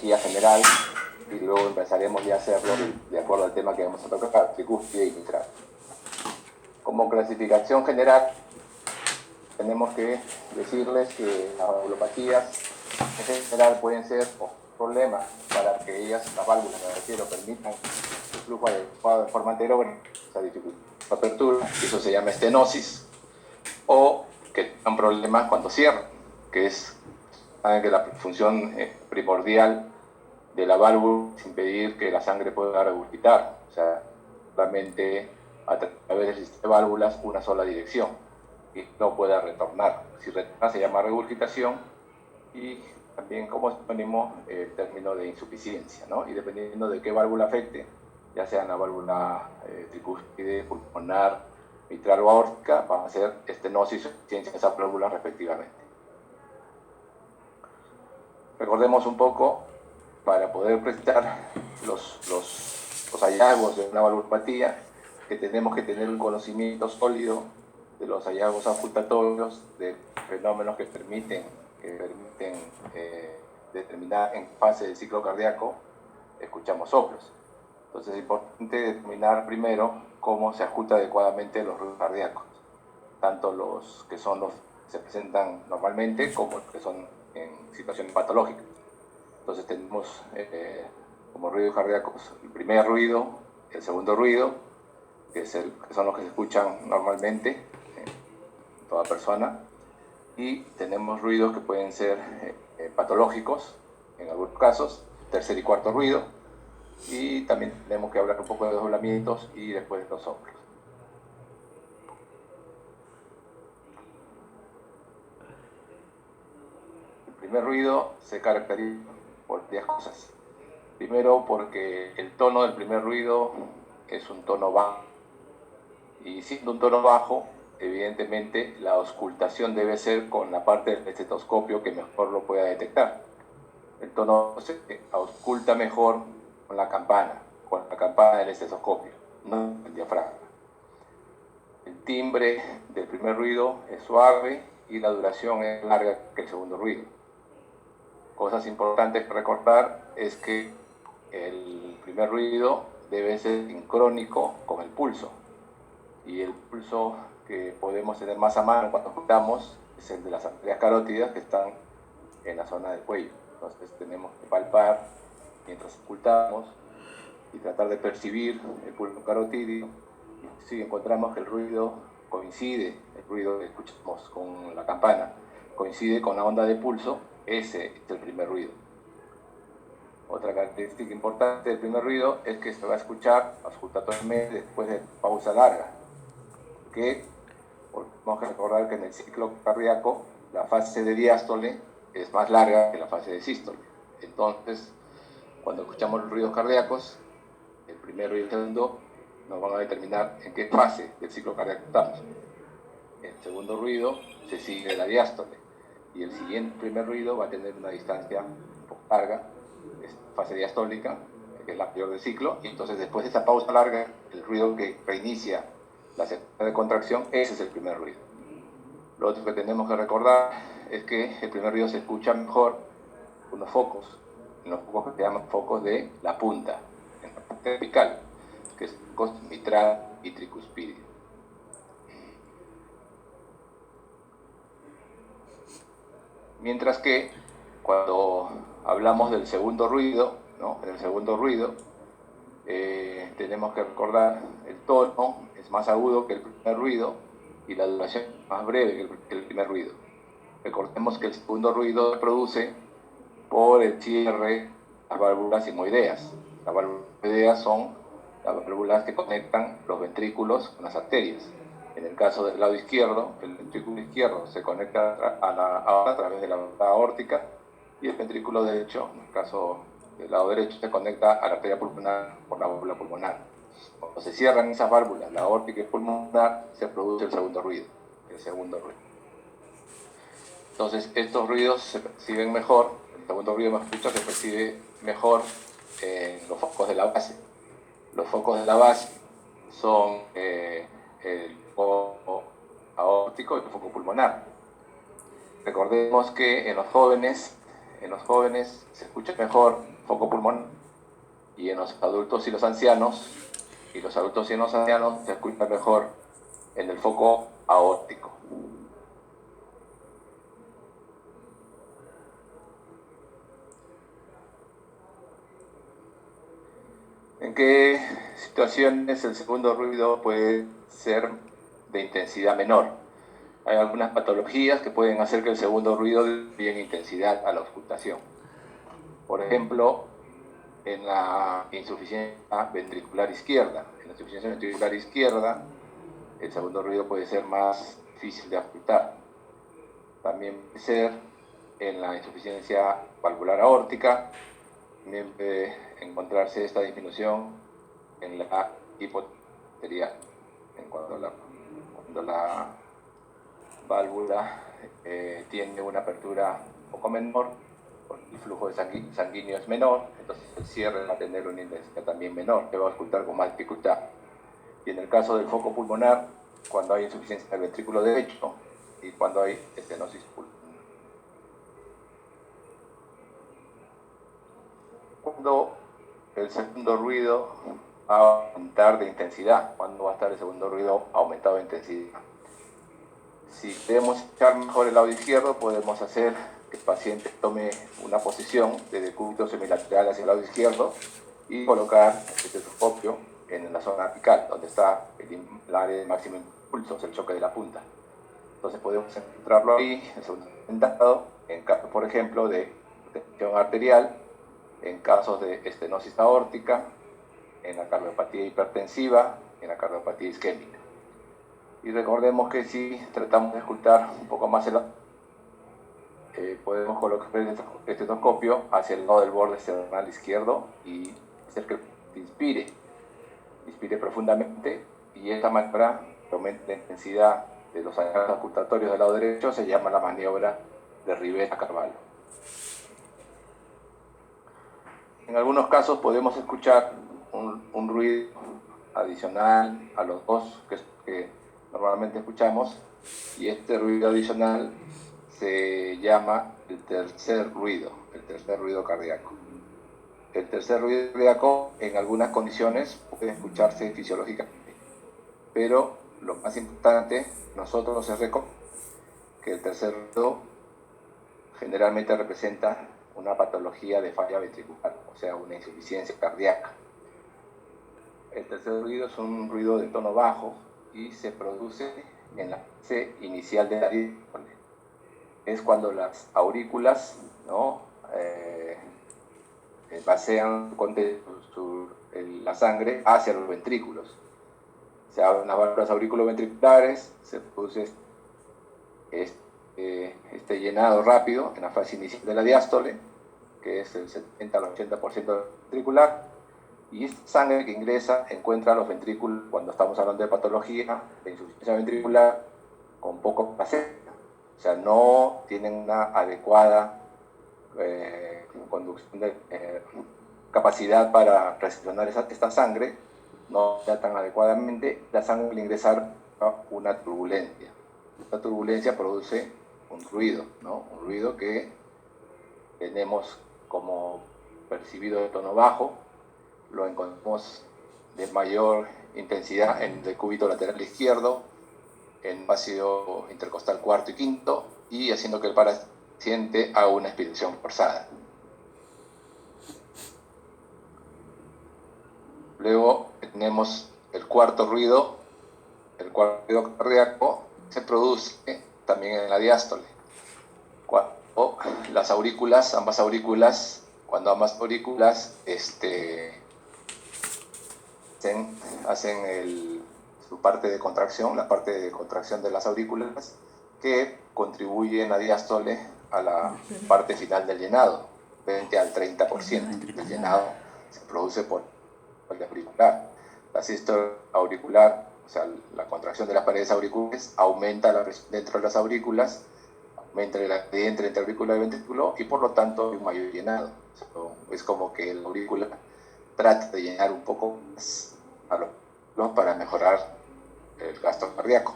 etiología general y luego empezaremos ya a hacerlo de acuerdo al tema que vamos a tocar, tricúspide y mitral. Como clasificación general, tenemos que decirles que las valvulopatías en general pueden ser problemas para que ellas, las válvulas, me refiero, permitan el flujo adecuado de forma anterior, o sea, dificultad de apertura, eso se llama estenosis, o que tengan problemas cuando cierran, que es, saben que la función primordial de la válvula es impedir que la sangre pueda regurgitar, o sea, solamente a través del sistema de válvulas una sola dirección y no pueda retornar. Si retorna se llama regurgitación y también como sinónimo el término de insuficiencia, ¿no? Y dependiendo de qué válvula afecte, ya sea la válvula tricúspide, pulmonar, mitral o aórtica, van a ser estenosis o insuficiencia de esas válvulas respectivamente. Recordemos un poco, para poder presentar los hallazgos de una valvulopatía, que tenemos que tener un conocimiento sólido de los hallazgos auscultatorios, de fenómenos que permiten determinar en fase del ciclo cardíaco, escuchamos soplos. Entonces es importante determinar primero cómo se ajusta adecuadamente los ruidos cardíacos, tanto los que son los que se presentan normalmente como los que son en situaciones patológicas. Entonces tenemos como ruidos cardíacos el primer ruido, el segundo ruido, que son los que se escuchan normalmente en toda persona, y tenemos ruidos que pueden ser patológicos en algunos casos, tercer y cuarto ruido, y también tenemos que hablar un poco de desdoblamientos y después de los soplos. El primer ruido se caracteriza por varias cosas. Primero, porque el tono del primer ruido es un tono bajo, y siendo un tono bajo, evidentemente la auscultación debe ser con la parte del estetoscopio que mejor lo pueda detectar. El tono se ausculta mejor con la campana del estetoscopio, no el diafragma. El timbre del primer ruido es suave y la duración es larga que el segundo ruido. Cosas importantes que recordar es que el primer ruido debe ser sincrónico con el pulso, y el pulso que podemos tener más a mano cuando escuchamos es el de las arterias carótidas que están en la zona del cuello. Entonces tenemos que palpar mientras escuchamos y tratar de percibir el pulso carotídeo. Y si encontramos que el ruido coincide, el ruido que escuchamos con la campana coincide con la onda de pulso, ese es el primer ruido. Otra característica importante del primer ruido es que se va a escuchar auscultatoriamente después de pausa larga, que tenemos que recordar que en el ciclo cardíaco la fase de diástole es más larga que la fase de sístole. Entonces, cuando escuchamos los ruidos cardíacos, el primero y el segundo nos van a determinar en qué fase del ciclo cardíaco estamos. El segundo ruido se sigue de la diástole y el siguiente primer ruido va a tener una distancia un poco larga, es fase diastólica, que es la peor del ciclo, y entonces después de esa pausa larga, el ruido que reinicia la secuencia de contracción, ese es el primer ruido. Lo otro que tenemos que recordar es que el primer ruido se escucha mejor en los focos que se llaman focos de la punta, en la parte apical, que es focos mitral y tricuspídeo. Mientras que cuando hablamos del segundo ruido, ¿no? En el segundo ruido tenemos que recordar el tono es más agudo que el primer ruido y la duración es más breve que el primer ruido. Recordemos que el segundo ruido se produce por el cierre de las válvulas sigmoideas. Las válvulas sigmoideas son las válvulas que conectan los ventrículos con las arterias. En el caso del lado izquierdo, el ventrículo izquierdo se conecta a través de la válvula aórtica, y el ventrículo derecho, en el caso del lado derecho, se conecta a la arteria pulmonar por la válvula pulmonar. Cuando se cierran esas válvulas, la aórtica y pulmonar, se produce el segundo ruido. Entonces, estos ruidos se perciben mejor, el segundo ruido más escuchado se percibe mejor en los focos de la base. Los focos de la base son el foco aórtico y el foco pulmonar. Recordemos que en los jóvenes en los jóvenes se escucha mejor foco pulmonar, y en los adultos y los ancianos, se escucha mejor en el foco aórtico. ¿En qué situaciones el segundo ruido puede ser de intensidad menor? Hay algunas patologías que pueden hacer que el segundo ruido dé en intensidad a la auscultación. Por ejemplo, en la insuficiencia ventricular izquierda. En la insuficiencia ventricular izquierda, el segundo ruido puede ser más difícil de auscultar. También puede ser en la insuficiencia valvular aórtica. También puede encontrarse esta disminución en la hipotensión, cuando la válvula tiene una apertura un poco menor, el flujo sanguíneo es menor, entonces el cierre va a tener una intensidad también menor, que va a auscultar con más dificultad. Y en el caso del foco pulmonar, cuando hay insuficiencia del ventrículo derecho y cuando hay estenosis pulmonar. Cuando el segundo ruido va a aumentar de intensidad, cuando va a estar el segundo ruido aumentado de intensidad. Si queremos escuchar mejor el lado izquierdo, podemos hacer que el paciente tome una posición de decúbito semilateral hacia el lado izquierdo y colocar el estetoscopio en la zona apical, donde está el área de máximo impulso, el choque de la punta. Entonces podemos encontrarlo ahí, sentado, en casos, por ejemplo, de tensión arterial, en casos de estenosis aórtica, en la cardiopatía hipertensiva, en la cardiopatía isquémica. Y recordemos que si tratamos de escuchar un poco más podemos colocar el estetoscopio hacia el lado del borde esternal izquierdo y hacer que inspire profundamente, y esta maniobra que aumenta la intensidad de los ángulos auscultatorios del lado derecho se llama la maniobra de Rivera-Carvalho. En algunos casos podemos escuchar un ruido adicional a los dos que normalmente escuchamos, y este ruido adicional se llama el tercer ruido cardíaco. El tercer ruido cardíaco en algunas condiciones puede escucharse fisiológicamente, pero lo más importante nosotros es reconocer que el tercer ruido generalmente representa una patología de falla ventricular, o sea, una insuficiencia cardíaca. El tercer ruido es un ruido de tono bajo y se produce en la fase inicial de la diástole. Es cuando las aurículas, ¿no?, pasean la sangre hacia los ventrículos. Se abren las válvulas auriculoventriculares, se produce este llenado rápido en la fase inicial de la diástole, que es el 70 al 80% ventricular, y esta sangre que ingresa encuentra los ventrículos, cuando estamos hablando de patología de insuficiencia ventricular, con poco placer, o sea, no tienen una adecuada conducción de capacidad para recepcionar esta sangre, no está tan adecuadamente, la sangre al ingresar una turbulencia. Esta turbulencia produce un ruido, ¿no? Un ruido que tenemos como percibido de tono bajo, lo encontramos de mayor intensidad en el decúbito lateral izquierdo, en espacio intercostal cuarto y quinto, y haciendo que el paciente haga una expiración forzada. Luego tenemos el cuarto ruido cardíaco, se produce también en la diástole. Cuando ambas aurículas hacen su parte de contracción, la parte de contracción de las aurículas, que contribuye en la diástole a la parte final del llenado, 20 al 30% del llenado se produce por el auricular. La sístole auricular, o sea, la contracción de las paredes auriculares, aumenta la presión dentro de las aurículas, aumenta el gradiente entre aurícula y ventrículo, y por lo tanto hay un mayor llenado. Es como que la aurícula trata de llenar un poco más para mejorar el gasto cardíaco.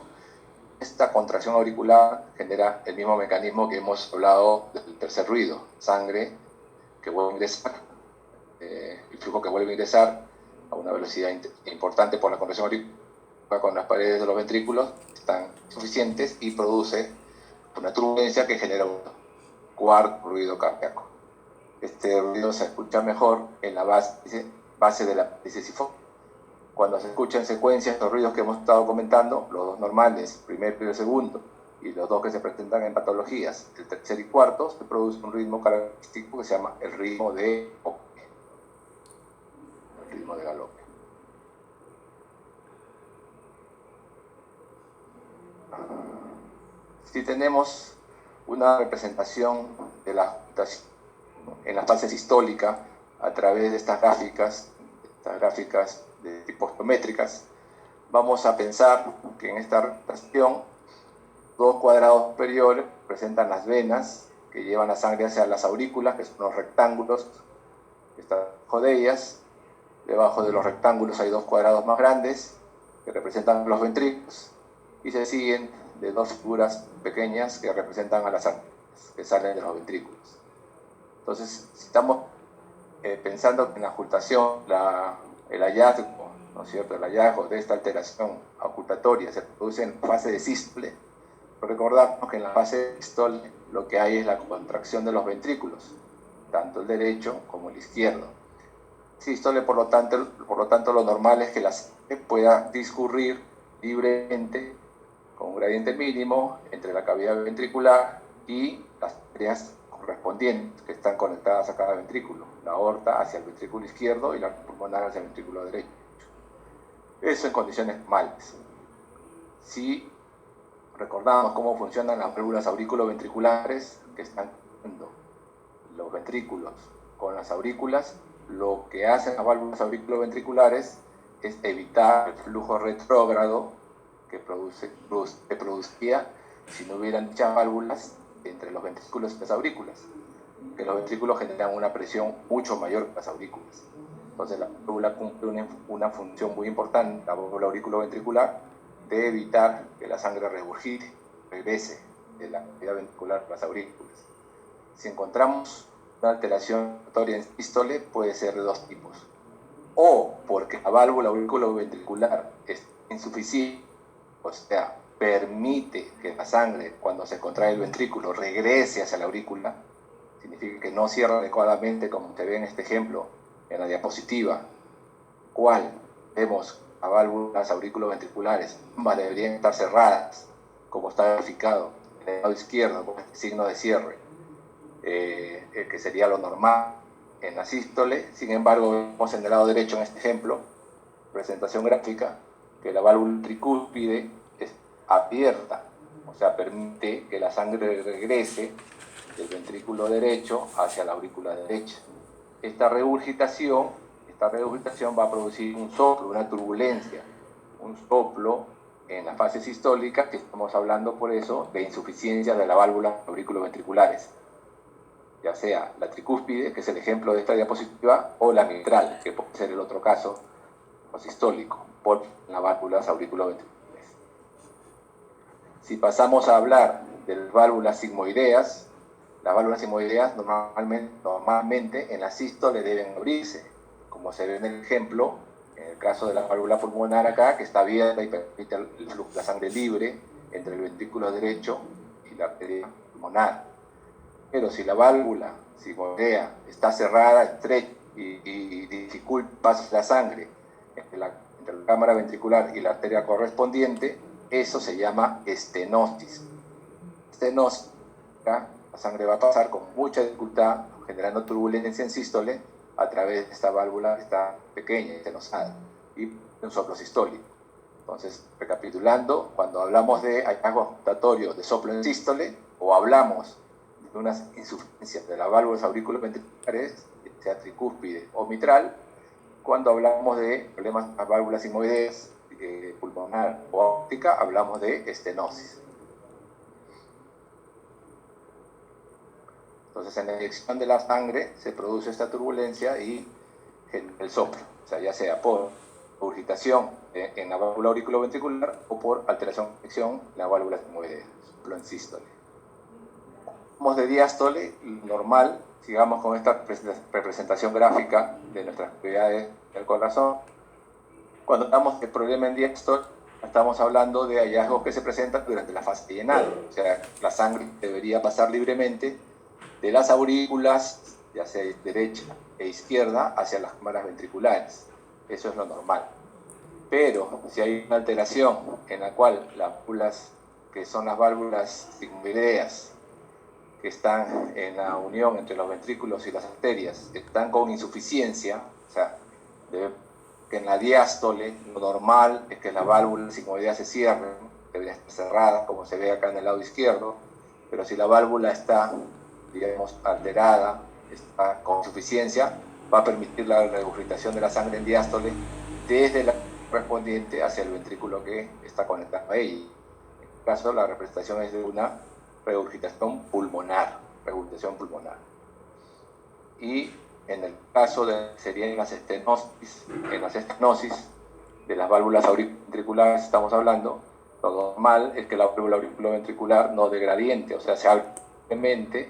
esta contracción auricular genera el mismo mecanismo que hemos hablado del tercer ruido, sangre que vuelve a ingresar, el flujo que vuelve a ingresar a una velocidad importante por la contracción auricular con las paredes de los ventrículos están suficientes y produce una turbulencia que genera un cuarto ruido cardíaco. Este ruido se escucha mejor en la base de la apéndice sifónica. Cuando se escucha en secuencia los ruidos que hemos estado comentando, los dos normales, primero y el segundo, y los dos que se presentan en patologías, el tercer y cuarto, se produce un ritmo característico que se llama el ritmo de galope. El ritmo de galope. Si tenemos una representación de la agitación en la fase sistólica a través de estas gráficas de tipo geométricas, vamos a pensar que en esta representación dos cuadrados superiores representan las venas que llevan la sangre hacia las aurículas, que son los rectángulos que están debajo de ellas. Debajo de los rectángulos hay dos cuadrados más grandes que representan los ventrículos y se siguen de dos figuras pequeñas que representan a las arterias que salen de los ventrículos. Entonces, si estamos pensando en la ocultación, el hallazgo, ¿no es cierto? El hallazgo de esta alteración ocultatoria se produce en la fase de sístole. Recordamos que en la fase de sístole lo que hay es la contracción de los ventrículos, tanto el derecho como el izquierdo. Sístole, por lo tanto, lo normal es que la sangre pueda discurrir libremente con un gradiente mínimo entre la cavidad ventricular y las arterias correspondientes que están conectadas a cada ventrículo, la aorta hacia el ventrículo izquierdo y la pulmonar hacia el ventrículo derecho. Eso en condiciones normales. Si recordamos cómo funcionan las válvulas auriculoventriculares que están conectando los ventrículos con las aurículas, lo que hacen las válvulas auriculoventriculares es evitar el flujo retrógrado que produciría si no hubieran dichas válvulas entre los ventrículos y las aurículas, que los ventrículos generan una presión mucho mayor que las aurículas. Entonces la válvula cumple una función muy importante, la válvula auriculoventricular, de evitar que la sangre regrese de la cavidad ventricular a las aurículas. Si encontramos una alteración respiratoria en sístole, puede ser de dos tipos. O porque la válvula auriculoventricular es insuficiente, o sea, permite que la sangre, cuando se contrae el ventrículo, regrese hacia la aurícula, significa que no cierra adecuadamente, como se ve en este ejemplo, en la diapositiva, cual vemos a válvulas auriculoventriculares, ambas deberían estar cerradas, como está verificado en el lado izquierdo, con este signo de cierre, que sería lo normal en la sístole. Sin embargo, vemos en el lado derecho, en este ejemplo, presentación gráfica, que la válvula tricúspide es abierta, o sea, permite que la sangre regrese del ventrículo derecho hacia la aurícula derecha. Esta regurgitación va a producir un soplo, una turbulencia, un soplo en la fase sistólica, que estamos hablando por eso de insuficiencia de la válvula auriculoventriculares, ya sea la tricúspide, que es el ejemplo de esta diapositiva, o la mitral, que puede ser el otro caso sistólico, por las válvulas auriculoventriculares. Si pasamos a hablar de las válvulas sigmoideas normalmente en la sístole deben abrirse, como se ve en el ejemplo, en el caso de la válvula pulmonar acá, que está abierta y permite el flujo de la sangre libre entre el ventrículo derecho y la arteria pulmonar. Pero si la válvula sigmoidea está cerrada, estrecha y dificulta el paso de la sangre entre la cámara ventricular y la arteria correspondiente, eso se llama estenosis. Estenosis, ¿ya? La sangre va a pasar con mucha dificultad, generando turbulencia en sístole a través de esta válvula que está pequeña, estenosada, y un soplo sistólico. Entonces, recapitulando, cuando hablamos de hallazgos ocultatorios de soplo en sístole, o hablamos de unas insuficiencias de las válvulas auriculoventriculares, sea tricúspide o mitral, cuando hablamos de problemas de las válvulas sigmoideas, pulmonar o aórtica, hablamos de estenosis. Entonces, en la eyección de la sangre se produce esta turbulencia y el soplo, o sea, ya sea por regurgitación en la válvula auriculoventricular o por alteración de conexión en la válvula sigmoidea, lo en sístole. Como de diástole, normal, sigamos con esta representación gráfica de nuestras actividades del corazón. Cuando hablamos de problema en diástole, estamos hablando de hallazgos que se presentan durante la fase de llenado, o sea, la sangre debería pasar libremente de las aurículas, ya sea derecha e izquierda, hacia las cámaras ventriculares. Eso es lo normal. Pero si hay una alteración en la cual las válvulas, que son las válvulas sigmoideas, que están en la unión entre los ventrículos y las arterias, están con insuficiencia, o sea, que en la diástole lo normal es que las válvulas sigmoideas se cierren, deberían estar cerradas, como se ve acá en el lado izquierdo, pero si la válvula está, digamos, alterada, está con insuficiencia, va a permitir la regurgitación de la sangre en diástole desde la correspondiente hacia el ventrículo que está conectado a ella. En este caso, la representación es de una regurgitación pulmonar, Y en el caso serían las estenosis, en las estenosis de las válvulas auriculoventriculares estamos hablando, lo normal es que la válvula auriculoventricular no de gradiente, o sea, se abre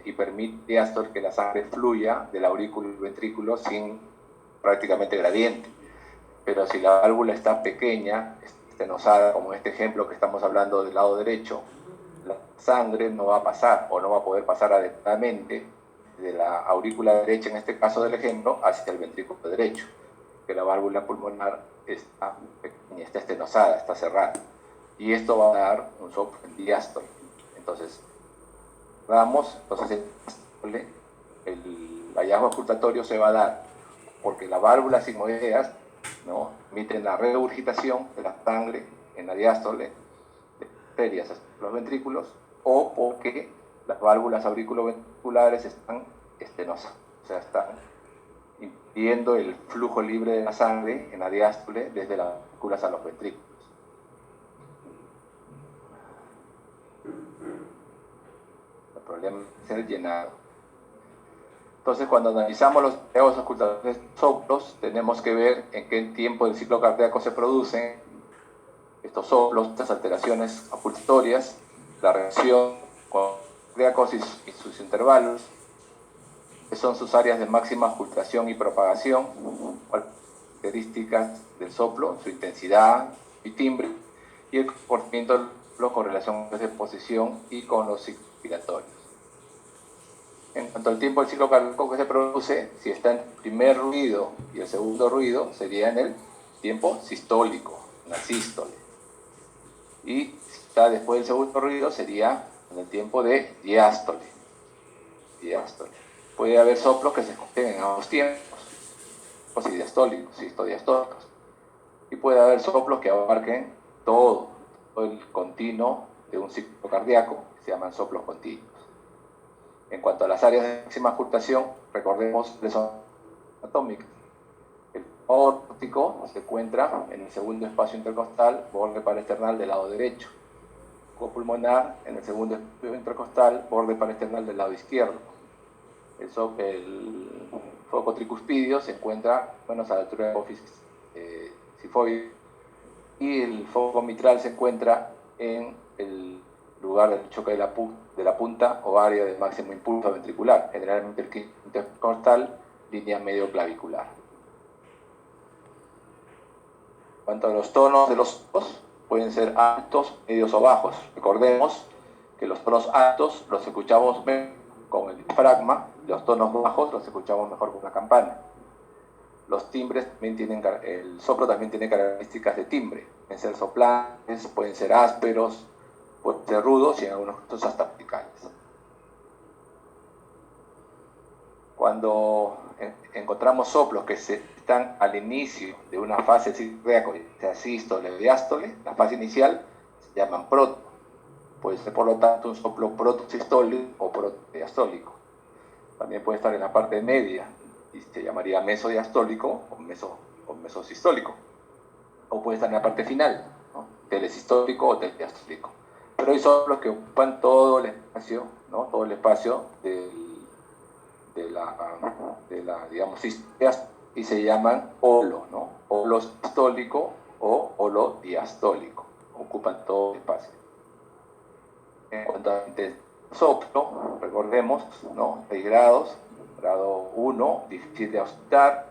y permite diástole que la sangre fluya del aurículo al ventrículo sin prácticamente gradiente. Pero si la válvula está pequeña, estenosada, como en este ejemplo que estamos hablando del lado derecho, la sangre no va a pasar o no va a poder pasar adecuadamente de la aurícula derecha, en este caso del ejemplo, hacia el ventrículo derecho, que la válvula pulmonar está pequeña, está estenosada, está cerrada. Y esto va a dar un soplo en diástole. Entonces el hallazgo auscultatorio se va a dar porque las válvulas sigmoideas, ¿no?, emiten la regurgitación de la sangre en la diástole de arterias hacia los ventrículos, o porque las válvulas auriculoventriculares están estenosas, o sea, están impidiendo el flujo libre de la sangre en la diástole desde las ventrículas a los ventrículos. El problema es el llenado. Entonces, cuando analizamos los hallazgos auscultatorios de soplos, tenemos que ver en qué tiempo del ciclo cardíaco se producen estos soplos, estas alteraciones auscultatorias, la relación con cardíacos y sus intervalos, que son sus áreas de máxima auscultación y propagación, características del soplo, su intensidad y timbre, y el comportamiento del soplo con relación a esa posición y con los ciclos respiratorios. En cuanto al tiempo del ciclo cardíaco que se produce, si está en el primer ruido y el segundo ruido, sería en el tiempo sistólico, en la sístole. Y si está después del segundo ruido, sería en el tiempo de diástole. Puede haber soplos que se escuchen en ambos tiempos, o diastólicos, sistodiastólicos. Y puede haber soplos que abarquen todo el continuo de un ciclo cardíaco, que se llaman soplos continuos. En cuanto a las áreas de máxima auscultación, recordemos que son atómicas. El óptico se encuentra en el segundo espacio intercostal, borde paraesternal del lado derecho. El pulmonar en el segundo espacio intercostal, borde paraesternal del lado izquierdo. El foco tricuspidio se encuentra a la altura del apófisis sifoide, y el foco mitral se encuentra en el lugar del choque de la punta o área de máximo impulso ventricular, generalmente el quinto intercostal, línea medio clavicular. En cuanto a los tonos de los ojos, pueden ser altos, medios o bajos. Recordemos que los tonos altos los escuchamos con el diafragma, los tonos bajos los escuchamos mejor con la campana. Los timbres también el soplo también tiene características de timbre. Pueden ser soplantes, pueden ser ásperos, pueden ser rudos y en algunos casos hasta verticales. Cuando encontramos soplos que están al inicio de una fase cardíaca, sea sístole o diástole, la fase inicial se llaman proto. Puede ser, por lo tanto, un soplo protosistólico o protodiastólico. También puede estar en la parte media y se llamaría mesodiastólico o mesosistólico. O puede estar en la parte final, ¿no?, telesistólico o telediastólico. Pero hay soplos que ocupan todo el espacio, ¿no?, todo el espacio de la digamos, y se llaman holo, ¿no? Holo sistólico o holo diastólico. Ocupan todo el espacio. En cuanto a soplo, recordemos, ¿no? 6 grados, grado 1, difícil de auscultar,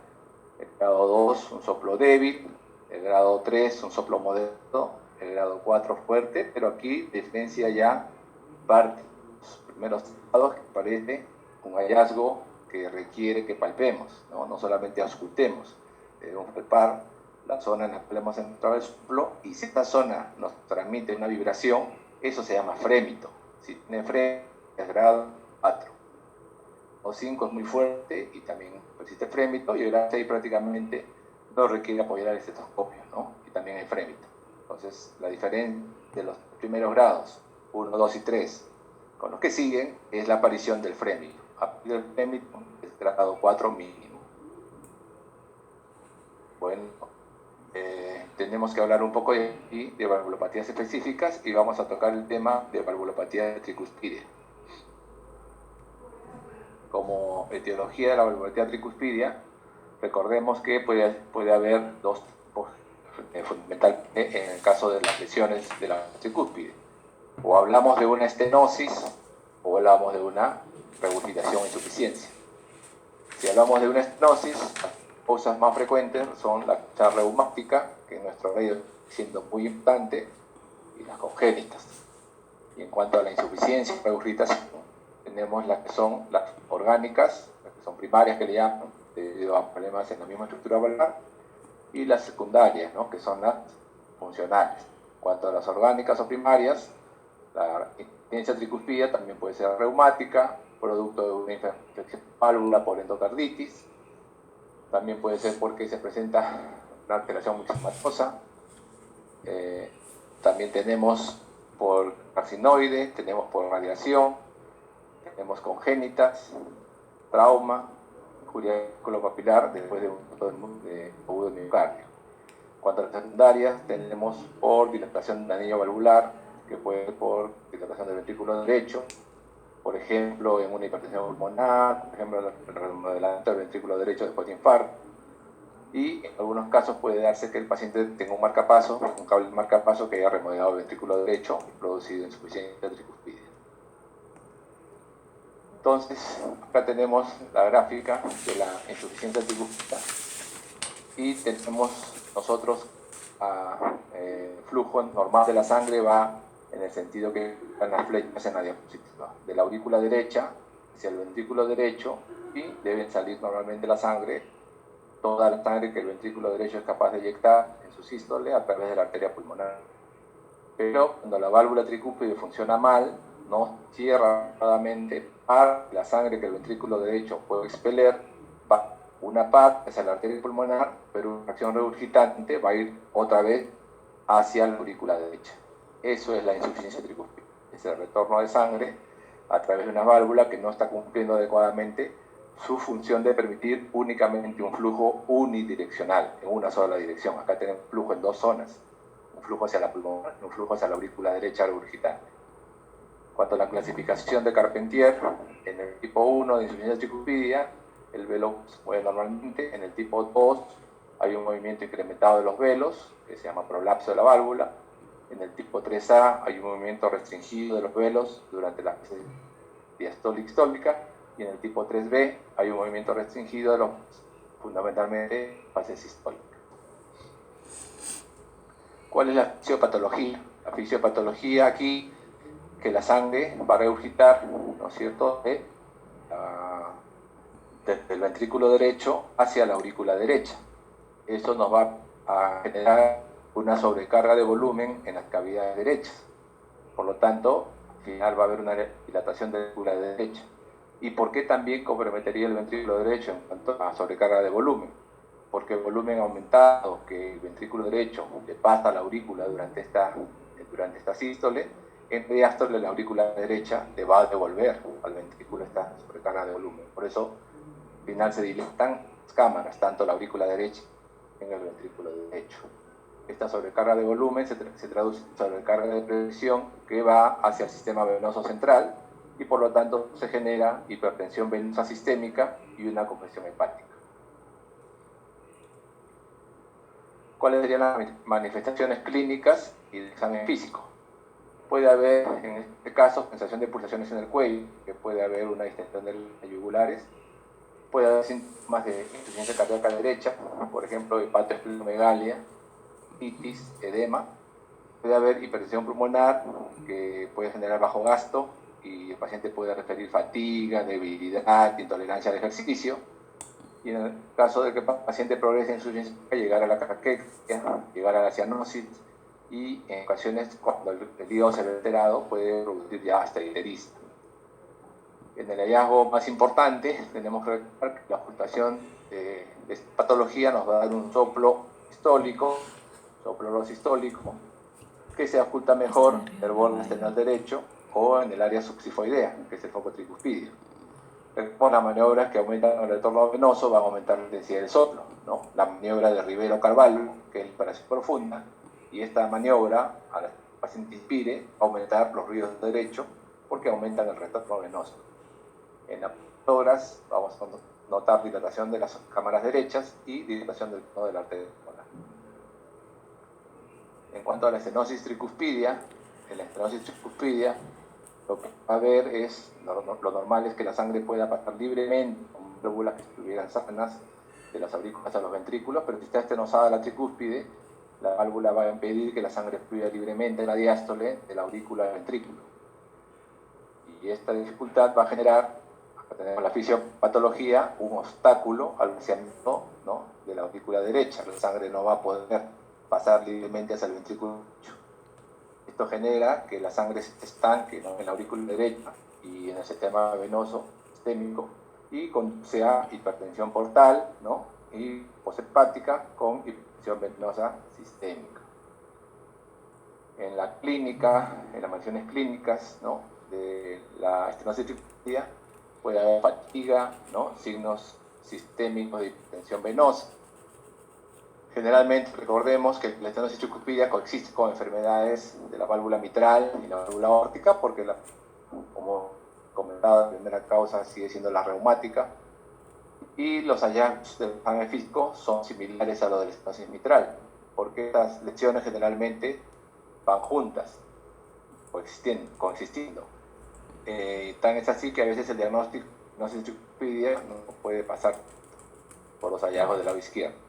el grado 2, un soplo débil, el grado 3, un soplo moderado, el grado 4, fuerte, pero aquí diferencia ya parte de los primeros grados que parece un hallazgo que requiere que palpemos, no solamente auscultemos, debemos palpar la zona en la que hemos entrado el soplo, y si esta zona nos transmite una vibración, eso se llama frémito. Si tiene frémito, es grado 4. O 5 es muy fuerte y también persiste frémito, y el grado 6 prácticamente no requiere apoyar el estetoscopio, ¿no? Y también hay frémito. Entonces, la diferencia de los primeros grados, 1, 2 y 3, con los que siguen, es la aparición del frémito. A partir del frémito es grado 4 mínimo. Bueno, tenemos que hablar un poco de valvulopatías específicas, y vamos a tocar el tema de valvulopatía tricuspidia. Como etiología de la valvulopatía tricuspidia, recordemos que puede haber dos tipos fundamentalmente en el caso de las lesiones de la tricúspide. O hablamos de una estenosis o hablamos de una regurgitación o insuficiencia. Si hablamos de una estenosis, las causas más frecuentes son la causa reumática, que en nuestro medio siendo muy importante, y las congénitas. Y en cuanto a la insuficiencia y regurgitación, tenemos las que son las orgánicas, las que son primarias, que le llaman, debido a problemas en la misma estructura valvular, y las secundarias, ¿no? Que son las funcionales. En cuanto a las orgánicas o primarias, la insuficiencia tricuspidia también puede ser reumática, producto de una infección de válvula por endocarditis. También puede ser porque se presenta una alteración muxematosa. También tenemos por carcinoide, tenemos por radiación, tenemos congénitas, trauma, injuria papilar después de un agudo de miocardio. En cuanto a las secundarias, tenemos por dilatación del anillo valvular, que puede ser por dilatación del ventrículo derecho, por ejemplo, en una hipertensión pulmonar, por ejemplo, el remodelamiento del ventrículo derecho después de infarto. Y en algunos casos puede darse que el paciente tenga un marcapaso, un cable marcapaso que haya remodelado el ventrículo derecho y producido insuficiencia tricuspidia. Entonces, acá tenemos la gráfica de la insuficiencia tricuspidia, y tenemos nosotros el flujo normal de la sangre va en el sentido que están las flechas en la diapositiva, de la aurícula derecha hacia el ventrículo derecho, y deben salir normalmente la sangre, toda la sangre que el ventrículo derecho es capaz de eyectar en su sístole a través de la arteria pulmonar. Pero cuando la válvula tricúspide funciona mal, no cierra adecuadamente la sangre que el ventrículo derecho puede expeler, va una parte hacia la arteria pulmonar, pero una acción regurgitante va a ir otra vez hacia la aurícula derecha. Eso es la insuficiencia tricúspide, es el retorno de sangre a través de una válvula que no está cumpliendo adecuadamente su función de permitir únicamente un flujo unidireccional, en una sola dirección. Acá tenemos flujo en dos zonas, un flujo hacia la pulmonar y un flujo hacia la aurícula derecha regurgitante. En cuanto a la clasificación de Carpentier, en el tipo 1 de insuficiencia tricuspidia, el velo se mueve normalmente. En el tipo 2 hay un movimiento incrementado de los velos, que se llama prolapso de la válvula. En el tipo 3A hay un movimiento restringido de los velos durante la fase diastólica, y en el tipo 3B hay un movimiento restringido de los, fundamentalmente, fase sistólica. ¿Cuál es la fisiopatología? La fisiopatología aquí, que la sangre va a regurgitar, ¿no es cierto?, desde el ventrículo derecho hacia la aurícula derecha. Esto nos va a generar una sobrecarga de volumen en las cavidades derechas. Por lo tanto, al final va a haber una dilatación de la aurícula derecha. ¿Y por qué también comprometería el ventrículo derecho en cuanto a sobrecarga de volumen? Porque el volumen aumentado que el ventrículo derecho le pasa a la aurícula durante esta sístole, en diástole la aurícula derecha le va a devolver al ventrículo esta sobrecarga de volumen. Por eso, al final se dilatan las cámaras, tanto la aurícula derecha en el ventrículo derecho. Esta sobrecarga de volumen se traduce en sobrecarga de presión que va hacia el sistema venoso central, y por lo tanto se genera hipertensión venosa sistémica y una congestión hepática. ¿Cuáles serían las manifestaciones clínicas y de examen físico? Puede haber, en este caso, sensación de pulsaciones en el cuello, que puede haber una distensión de las yugulares, puede haber síntomas de insuficiencia cardíaca derecha, por ejemplo, hepatoesplenomegalia, itis, edema. Puede haber hipertensión pulmonar, que puede generar bajo gasto, y el paciente puede referir fatiga, debilidad, intolerancia al ejercicio. Y en el caso de que el paciente progrese en su insuficiencia, llegar a la caquexia, llegar a la cianosis, y en ocasiones, cuando el hígado se ve alterado, puede producir ya hasta ictericia. En el hallazgo más importante, tenemos que recordar que la ocultación de esta patología nos va a dar un soplo sistólico, soplo sistólico, que se oculta mejor en el borde esternal derecho o en el área subsifoidea, que es el foco tricuspidio. Con las maniobras que aumentan el retorno venoso van a aumentar la intensidad del soplo, ¿no? La maniobra de Rivero Carvalho, que es la inspiración profunda, y esta maniobra, al paciente inspire, va a aumentar los ruidos derechos porque aumentan el retorno venoso. En las maniobras vamos a notar dilatación de las cámaras derechas y dilatación del nodo de la arteria pulmonar. En cuanto a la estenosis tricuspidia, en la estenosis tricuspidia lo que va a haber es, lo normal es que la sangre pueda pasar libremente con válvulas que estuvieran sanas de las aurículas a los ventrículos, pero si está estenosada la tricúspide, la válvula va a impedir que la sangre fluya libremente en la diástole de la aurícula al ventrículo. Y esta dificultad va a generar, tenemos la fisiopatología, un obstáculo al vaciamiento, ¿no?, de la aurícula derecha. La sangre no va a poder pasar libremente hacia el ventrículo derecho. Esto genera que la sangre se estanque, ¿no?, en la aurícula derecha y en el sistema venoso sistémico, y conduce a hipertensión portal, ¿no?, y poshepática con hipertensión venosa sistémica. En la clínica, en las manifestaciones clínicas, ¿no?, de la estenosis tricuspidia, puede haber fatiga, ¿no?, signos sistémicos de hipertensión venosa. Generalmente recordemos que la estenosis tricuspidia coexiste con enfermedades de la válvula mitral y la válvula aórtica, porque, como comentaba, la primera causa sigue siendo la reumática, y los hallazgos del examen físico son similares a los de la estenosis mitral, porque estas lesiones generalmente van juntas, coexistiendo. Tan es así que a veces el diagnóstico de estenosis tricuspidia no puede pasar por los hallazgos del lado izquierdo.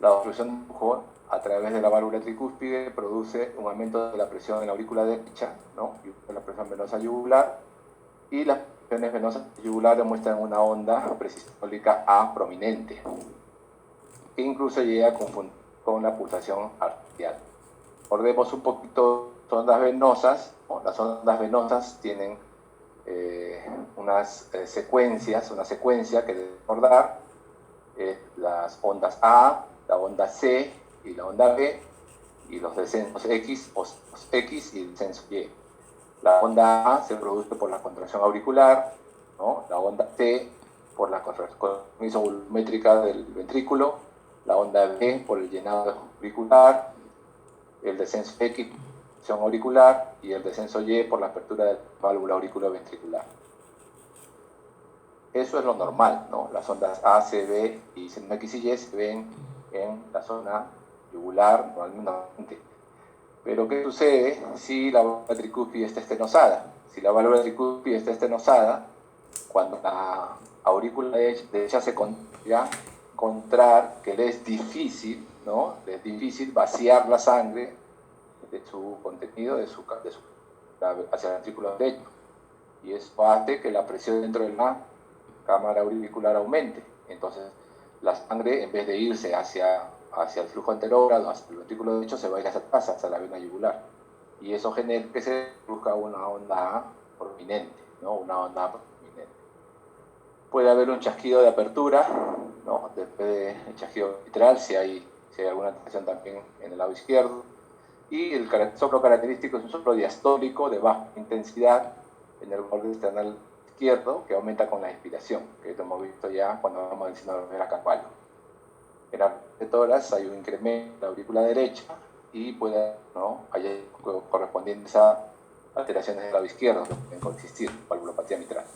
La obstrucción de flujo a través de la válvula tricúspide produce un aumento de la presión en la aurícula derecha, ¿no?, y la presión venosa yugular, y las presiones venosas yugulares muestran una onda presistólica A prominente, que incluso llega a confundir con la pulsación arterial. Recordemos un poquito las ondas venosas, ¿no? Las ondas venosas tienen una secuencia que debe recordar, las ondas A, la onda C y la onda B, y los descensos X y el descenso Y. La onda A se produce por la contracción auricular, ¿no?, la onda C por la contracción volumétrica del ventrículo, la onda B por el llenado auricular, el descenso X por la contracción auricular y el descenso Y por la apertura de la válvula auriculoventricular. Eso es lo normal, ¿no? Las ondas A, C, B y X y Y se ven en la zona yugular normalmente. Pero ¿qué sucede si la válvula tricúspide está estenosada? Si la válvula tricúspide está estenosada, cuando la aurícula derecha se encontrar que le es difícil, ¿no?, le es difícil vaciar la sangre de su contenido hacia el ventrículo derecho. Y eso hace que la presión dentro de la cámara auricular aumente. Entonces, la sangre, en vez de irse hacia el flujo anterógrado, hacia el ventrículo derecho, se va a ir hacia atrás, hacia la vena yugular. Y eso genera que se produzca una onda prominente, ¿no?, una onda prominente. Puede haber un chasquido de apertura, ¿no?, después del chasquido mitral, si hay alguna alteración también en el lado izquierdo. Y el soplo característico es un soplo diastólico de baja intensidad en el borde external izquierdo, que aumenta con la inspiración, que lo hemos visto ya cuando vamos al síndrome de Rivero Carvalho. En la tórax hay un incremento en la aurícula derecha y puede, ¿no?, hay correspondientes a alteraciones del lado izquierdo que pueden coexistir, valvulopatía mitral.